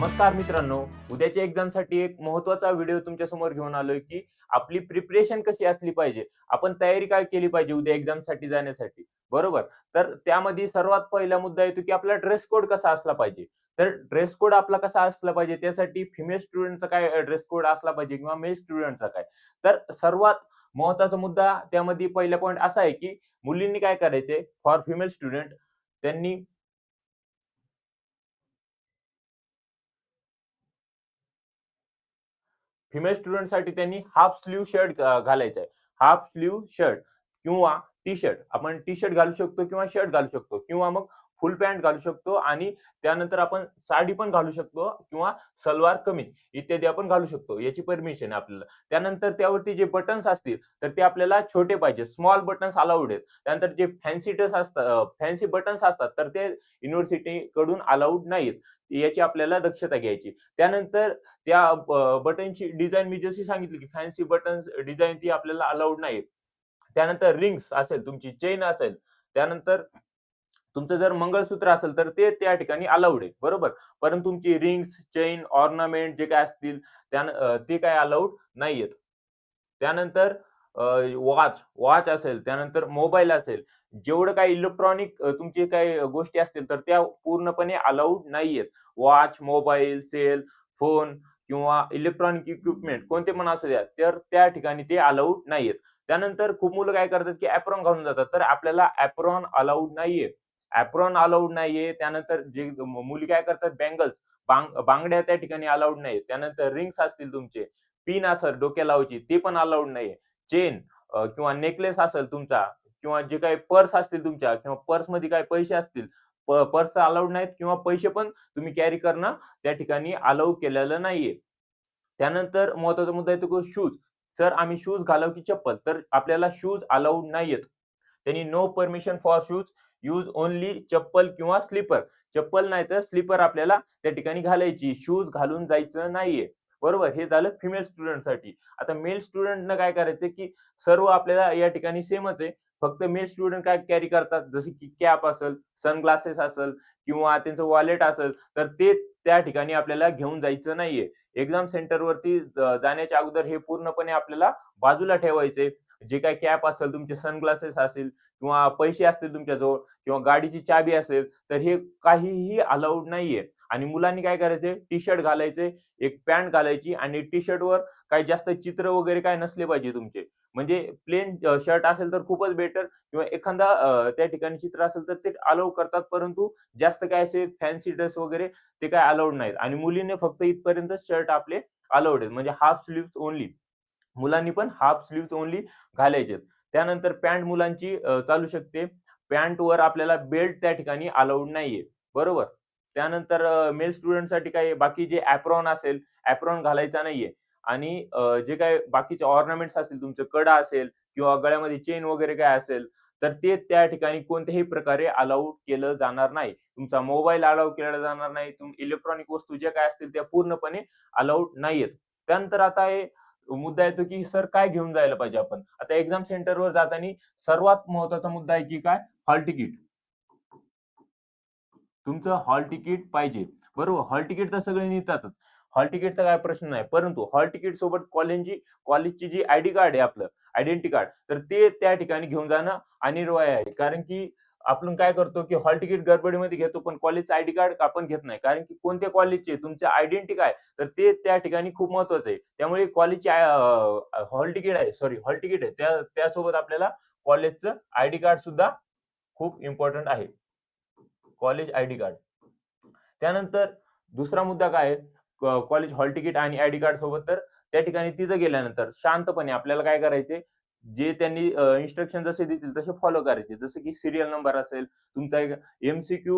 नमस्कार मित्रांनो, उद्याच्या एक्झामसाठी एक महत्त्वाचा व्हिडिओ तुमच्या समोर घेऊन आलोय, की आपली प्रिपरेशन कशी असली पाहिजे. आपण तयारी काय केली पाहिजे उद्या एक्झामसाठी जाण्यासाठी, बरोबर? तर त्यामध्ये सर्वात पहिला मुद्दा येतो, की आपला ड्रेस कोड कसा असला पाहिजे. तर ड्रेस कोड आपला कसा असला पाहिजे, त्यासाठी फिमेल स्टुडंटचा काय ड्रेस कोड असला पाहिजे किंवा मेल स्टुडंटचा काय. तर सर्वात महत्त्वाचा मुद्दा त्यामध्ये पहिला पॉइंट असा आहे, की मुलींनी काय करायचंय फॉर फिमेल स्टुडंट त्यांनी फिमेल स्टुडंटसाठी त्यांनी हाल्फ स्लीव्ह शर्ट घालायचा आहे. हाल्फ स्लीव्ह शर्ट किंवा टी-शर्ट. आपण टी-शर्ट घालू शकतो किंवा शर्ट घालू शकतो किंवा मग फुल पॅन्ट घालू शकतो आणि त्यानंतर आपण साडी पण घालू शकतो किंवा सलवार कमीज इत्यादी आपण घालू शकतो. याची परमिशन आहे आपल्याला. त्यानंतर त्यावरती जे बटन्स असतील तर ते आपल्याला छोटे पाहिजे. स्मॉल बटन्स अलाउड आहेत. त्यानंतर जे फॅन्सी बटन्स असतात तर ते युनिव्हर्सिटीकडून अलाउड नाहीत. याची आपल्याला दक्षता घ्यायची. त्यानंतर त्या बटनची डिझाइन मी जशी सांगितली, की फॅन्सी बटन्स डिझाइन ती आपल्याला अलाउड नाही. त्यानंतर रिंग्स असेल, तुमची चेन असेल, त्यानंतर तुमचं जर मंगळसूत्र असेल, तर ते त्या ठिकाणी अलाउड आहे, बरोबर. परंतु तुमची रिंग्स, चेन, ऑर्नामेंट जे काही असतील ते काही अलाउड नाहीयेत. त्यानंतर वॉच असेल, त्यानंतर मोबाईल असेल, जेवढं काही इलेक्ट्रॉनिक तुमचे काही गोष्टी असतील, तर त्या पूर्णपणे अलाउड नाहीयेत. वॉच, मोबाईल, फोन किंवा इलेक्ट्रॉनिक इक्विपमेंट कोणते पण असू द्या, तर त्या ठिकाणी ते अलाउड नाहीयेत. त्यानंतर खूप मुलं काय करतात, की एप्रॉन घालून जातात. तर आपल्याला एप्रॉन अलाउड नाहीये. एप्रॉन अलाउड नाहीये. त्यानंतर जे मुली काय करतात बांगड्या त्या ठिकाणी अलाउड नाहीये. त्यानंतर रिंग्स असतील तुमचे, पिन असेल डोक्याला लावायची ते पण अलाउड नाहीये. चेन किंवा नेकलेस असेल तुमचा किंवा जे काही पर्स असतील तुमच्या किंवा पर्समध्ये काही पैसे असतील, पर्स अलाउड नाहीत किंवा पैसे पण तुम्ही कॅरी करणं त्या ठिकाणी अलाऊ केलेलं नाहीये. त्यानंतर महत्त्वाचा मुद्दा येतो शूज. सर आम्ही शूज घालावं की चप्पल? तर आपल्याला शूज अलाउड नाहीयेत. त्यांनी no permission for shoes, use only chappal किंवा स्लीपर. चप्पल नाही तर स्लीपर आपल्याला त्या ठिकाणी घालायची. शूज घालून जायचं नाहीये. बरोबर? हे झालं फिमेल स्टुडंटसाठी. आता मेल स्टुडंटनं काय करायचं, की सर्व आपल्याला या ठिकाणी सेमच आहे. फक्त मेल स्टुडंट काय कॅरी करतात, जसे की कॅप असेल, सनग्लासेस असेल किंवा त्यांचं वॉलेट असेल, तर ते त्या ठिकाणी आपल्याला घेऊन जायचं नाहीये. एक्झाम सेंटरवरती जाण्याच्या अगोदर हे पूर्णपणे आपल्याला बाजूला ठेवायचे. जे काही कॅप असेल, तुमचे सनग्लासेस असतील किंवा पैसे असतील तुमच्याजवळ किंवा गाडीची चाबी असेल, तर हे काहीही अलाउड नाहीये. आणि मुलांनी काय करायचंय, टी-शर्ट घालायचे, एक पॅन्ट घालायची आणि टी-शर्टवर काही जास्त चित्र वगैरे काही नसले पाहिजे तुमचे. म्हणजे प्लेन शर्ट असेल तर खूपच बेटर किंवा एखादा त्या ठिकाणी चित्र असेल तर ते अलाऊ करतात. परंतु जास्त काय असे फॅन्सी ड्रेस वगैरे ते काय अलाउड नाहीत आणि मुलींनी फक्त इथपर्यंत शर्ट आपले अलाउड आहेत. म्हणजे हाल्फ स्लीव्हज ओन्ली. मुलांनी पण हाल्फ स्लीव्हज ओन्ली घालायचेत. त्यानंतर पॅन्ट मुलांची चालू शकते. पॅन्टवर आपल्याला बेल्ट त्या ठिकाणी अलाउड नाहीये. बरोबर. त्यानंतर मेल स्टुडंटसाठी काही बाकी जे एप्रॉन असेल, एप्रॉन घालायचा नाहीये आणि जे काही बाकीचे ऑर्नामेंट्स असतील, तुमचं कडा असेल किंवा गळ्यामध्ये चेन वगैरे काय असेल, तर ते त्या ठिकाणी कोणत्याही प्रकारे अलाऊ केलं जाणार नाही. तुमचा मोबाईल अलाऊ केला जाणार नाही. इलेक्ट्रॉनिक वस्तू ज्या काही असतील त्या पूर्णपणे अलाउड नाहीयेत. त्यानंतर आता हे मुद्दा येतो, की सर काय घेऊन जायला पाहिजे आपण? आता एक्झाम सेंटरवर जाताना सर्वात महत्त्वाचा मुद्दा आहे, की काय हॉल तिकीट. तुमचं हॉल तिकीट पाहिजे. बरोबर. हॉल तिकीट तर सगळे नेतातच. हॉल तिकीटचा काही प्रश्न नाही. परंतु हॉल तिकीट सोबत कॉलेजची जी आयडी कार्ड आहे आपलं, आयडेंटिटी कार्ड, तर ते त्या ठिकाणी घेऊन जाणं अनिवार्य आहे. कारण की आपण काय करतो, की हॉल तिकीट गडबडीमध्ये घेतो, पण कॉलेजचं आयडी कार्ड आपण घेत नाही. कारण की कोणत्या कॉलेजचे, तुमचं आयडेंटिटी काय, तर ते त्या ठिकाणी खूप महत्त्वाचं आहे. त्यामुळे कॉलेजची हॉल तिकीट आहे. त्यासोबत आपल्याला कॉलेजचं आयडी कार्ड सुद्धा खूप इम्पोर्टंट आहे. College ID card. त्यानंतर दुसरा मुद्दा काय आहे, कॉलेज हॉल तिकीट आणि आयडी कार्ड सोबत तर त्या ठिकाणी तिथं गेल्यानंतर शांतपणे आपल्याला काय करायचे, जे त्यांनी इन्स्ट्रक्शन जसे देतील तसे फॉलो करायचे. जसं की सीरियल नंबर असेल, तुमचा एक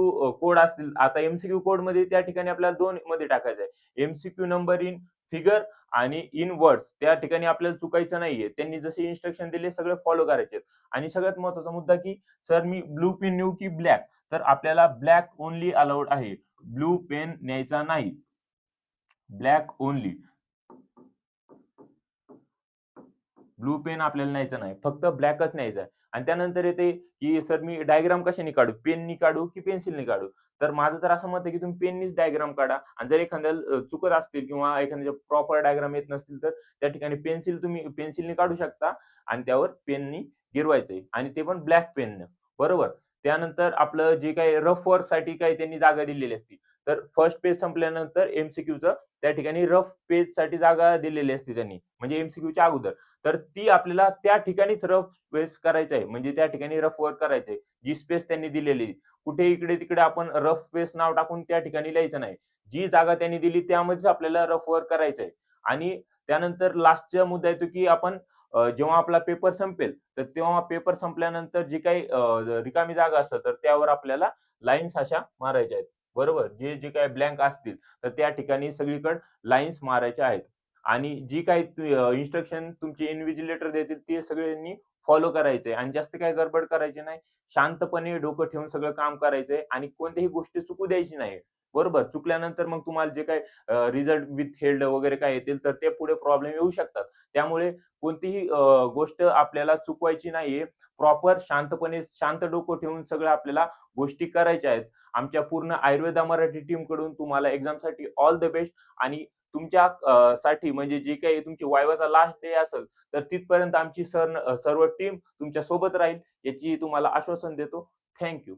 कोड असतील. आता एम-सी-क्यू कोडमध्ये त्या ठिकाणी आपल्याला 2 मध्ये टाकायचं आहे. एम नंबर इन फिगर आणि इन वर्ड्स त्या ठिकाणी आपल्याला चुकायचं नाहीये. त्यांनी जसे इन्स्ट्रक्शन दिले सगळे फॉलो करायचे. आणि सगळ्यात महत्त्वाचा मुद्दा, की सर मी ब्लू पेन नेऊ की ब्लॅक? तर आपल्याला ब्लॅक ओन्ली अलाउड आहे. ब्लू पेन न्यायचा नाही. Black only. ब्लू पेन आपल्याला न्यायचा नाही. फक्त ब्लॅकच न्यायचा आहे. आणि त्यानंतर येते की सर मी डायग्राम कशाने काढू, पेननी काढू की पेन्सिलने काढू? तर माझं तर असं मत आहे की तुम्ही पेननीच डायग्राम काढा आणि जर एखाद्याला चुकत असतील किंवा एखाद्याच्या प्रॉपर डायग्राम येत नसतील तर त्या ठिकाणी तुम्ही पेन्सिलने काढू शकता आणि त्यावर पेननी गिरवायचंय आणि ते पण ब्लॅक पेननं. बरोबर. त्यानंतर आपलं जे काही रफ वर्कसाठी काही त्यांनी जागा दिलेली असते. तर फर्स्ट पेज संपल्यानंतर एम-सी-क्यूचं त्या ठिकाणी रफ पेजसाठी जागा दिलेली असते त्यांनी, म्हणजे एम-सी-क्यूच्या अगोदर. तर ती आपल्याला त्या ठिकाणीच रफ पेज करायचं आहे. म्हणजे त्या ठिकाणी रफ वर्क करायचंय. जी स्पेस त्यांनी दिलेली आहे. कुठे इकडे-तिकडे आपण रफ पेज नाव टाकून त्या ठिकाणी लिहायचं नाही. जी जागा त्यांनी दिली त्यामध्येच आपल्याला रफ वर्क करायचंय आणि त्यानंतर लास्टचा मुद्दा येतो, की आपण जेव्हा आपला पेपर संपेल, तर तेव्हा पेपर संपल्यानंतर जी काही रिकामी जागा असेल, तर त्यावर आपल्याला लाईन्स अशा मारायच्या आहेत. बरोबर. जे काही ब्लँक असतील, तर त्या ठिकाणी सगळीकडे लाईन्स मारायच्या आहेत. आणि जी काही इन्स्ट्रक्शन तुमचे इन्व्हिजिलेटर देतील ते सगळ्यांनी फॉलो करायचंय आणि जास्त काही गडबड करायची नाही. शांतपणे डोकं ठेवून सगळं काम करायचंय आणि कोणतीही गोष्ट चुकू द्यायची नाही. बरोबर. चुकल्यानंतर मग तुम्हाला जे काही रिझल्ट विथ हेल्ड वगैरे काय येतील, तर ते पुढे प्रॉब्लेम येऊ शकतात. त्यामुळे कोणतीही गोष्ट आपल्याला चुकवायची नाहीये. प्रॉपर शांतपणे शांत डोकं ठेवून सगळं आपल्याला गोष्टी करायच्या आहेत. आमच्या पूर्ण आयुर्वेदा मराठी टीमकडून तुम्हाला एक्झामसाठी ऑल द बेस्ट आणि तुमच्या साठी म्हणजे जे काही तुमची वायवाचा लास्ट डे असेल, तर तिथपर्यंत आमची सर्व टीम तुमच्या सोबत राहील याची तुम्हाला आश्वासन देतो. Thank you.